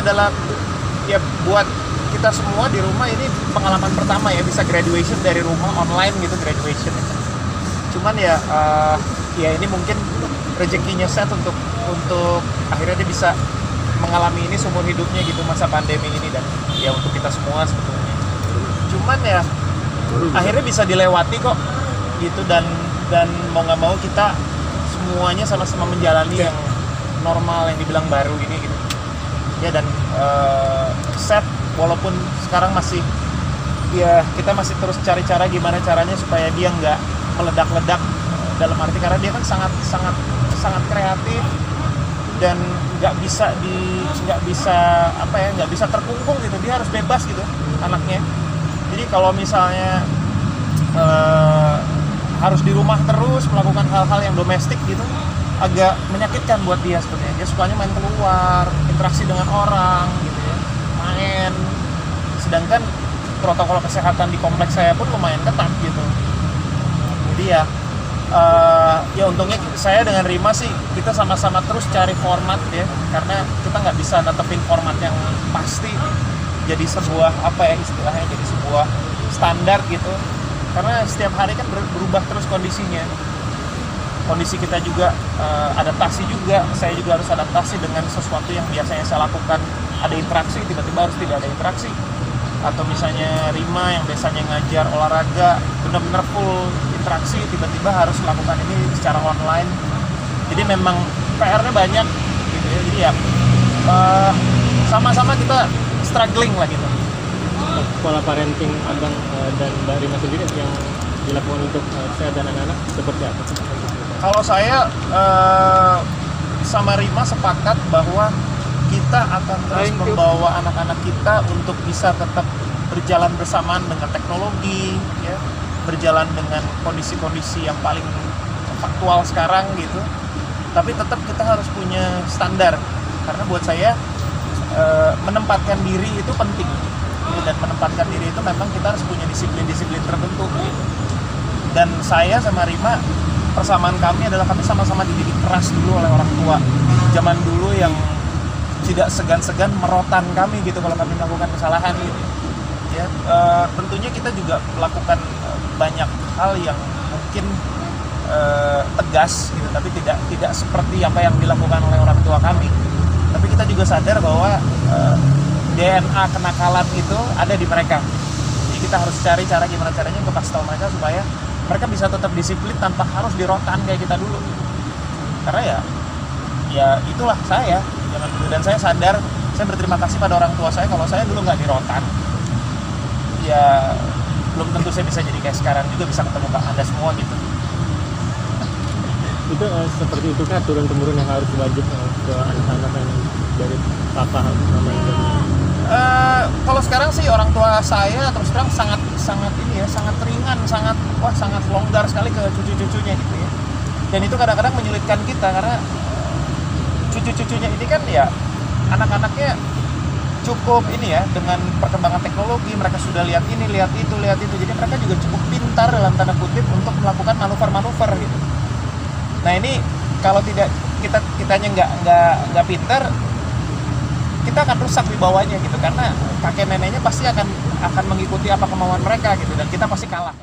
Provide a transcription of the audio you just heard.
adalah ya buat kita semua di rumah ini pengalaman pertama ya, bisa graduation dari rumah online gitu, graduation. Cuman ya ya ini mungkin rezekinya set untuk akhirnya dia bisa mengalami ini seumur hidupnya gitu, masa pandemi ini, dan ya untuk kita semua sebetulnya. Cuman ya akhirnya bisa dilewati kok gitu, dan mau nggak mau kita semuanya sama-sama menjalani yang normal, yang dibilang baru ini gitu ya. Dan set walaupun sekarang masih ya kita masih terus cari cara gimana caranya supaya dia nggak meledak-ledak, dalam arti karena dia kan sangat kreatif dan nggak bisa terkungkung gitu, dia harus bebas gitu anaknya. Jadi kalau misalnya harus di rumah terus melakukan hal-hal yang domestik gitu, agak menyakitkan buat dia sebenarnya. Dia sukanya main keluar, interaksi dengan orang gitu ya, main. Sedangkan protokol kesehatan di kompleks saya pun lumayan ketat gitu. Jadi ya untungnya saya dengan Rima sih kita sama-sama terus cari format ya, karena kita nggak bisa netepin format yang pasti jadi sebuah istilahnya jadi sebuah standar gitu, karena setiap hari kan berubah terus kondisinya. Kondisi kita juga adaptasi juga, saya juga harus adaptasi dengan sesuatu yang biasanya saya lakukan, ada interaksi tiba-tiba harus tidak ada interaksi. Atau misalnya Rima yang biasanya ngajar olahraga benar-benar full interaksi, tiba-tiba harus melakukan ini secara online. Jadi memang PR-nya banyak gitu ya. Jadi ya sama-sama kita struggling lah gitu. Pola parenting Abang dan Mbak Rima sendiri yang dilakukan untuk saya dan anak-anak seperti apa? Kalau saya sama Rima sepakat bahwa kita akan terus membawa anak-anak kita untuk bisa tetap berjalan bersamaan dengan teknologi ya, berjalan dengan kondisi-kondisi yang paling faktual sekarang gitu. Tapi tetap kita harus punya standar, karena buat saya menempatkan diri itu penting ya, dan menempatkan diri itu memang kita harus punya disiplin-disiplin tertentu gitu. Dan saya sama Rima, persamaan kami adalah kami sama-sama dididik keras dulu oleh orang tua zaman dulu, yang tidak segan-segan merotan kami gitu kalau kami melakukan kesalahan gitu ya. Tentunya kita juga melakukan banyak hal yang mungkin tegas gitu, tapi tidak seperti apa yang dilakukan oleh orang tua kami. Tapi kita juga sadar bahwa DNA kenakalan itu ada di mereka. Jadi kita harus cari cara gimana caranya untuk kasih tahu mereka supaya mereka bisa tetap disiplin tanpa harus dirotan kayak kita dulu. Karena ya itulah saya zaman dulu, dan saya sadar, saya berterima kasih pada orang tua saya. Kalau saya dulu nggak dirotan, ya belum tentu saya bisa jadi kayak sekarang juga, bisa ketemu Anda semua gitu. Itu seperti itu kan turun-temurun yang harus wajib ke anak-anak yang dari papa mama yang kalau sekarang sih orang tua saya terus terang sangat ini ya, sangat ringan, sangat longgar sekali ke cucu-cucunya gitu ya. Dan itu kadang-kadang menyulitkan kita, karena cucu-cucunya ini kan ya anak-anaknya cukup ini ya, dengan perkembangan teknologi mereka sudah lihat ini, lihat itu, jadi mereka juga cukup pintar dalam tanda kutip untuk melakukan manuver-manuver gitu. Nah ini kalau tidak kitanya nggak pintar, kita akan rusak di bawahnya gitu, karena kakek neneknya pasti akan mengikuti apa kemauan mereka gitu, dan kita pasti kalah.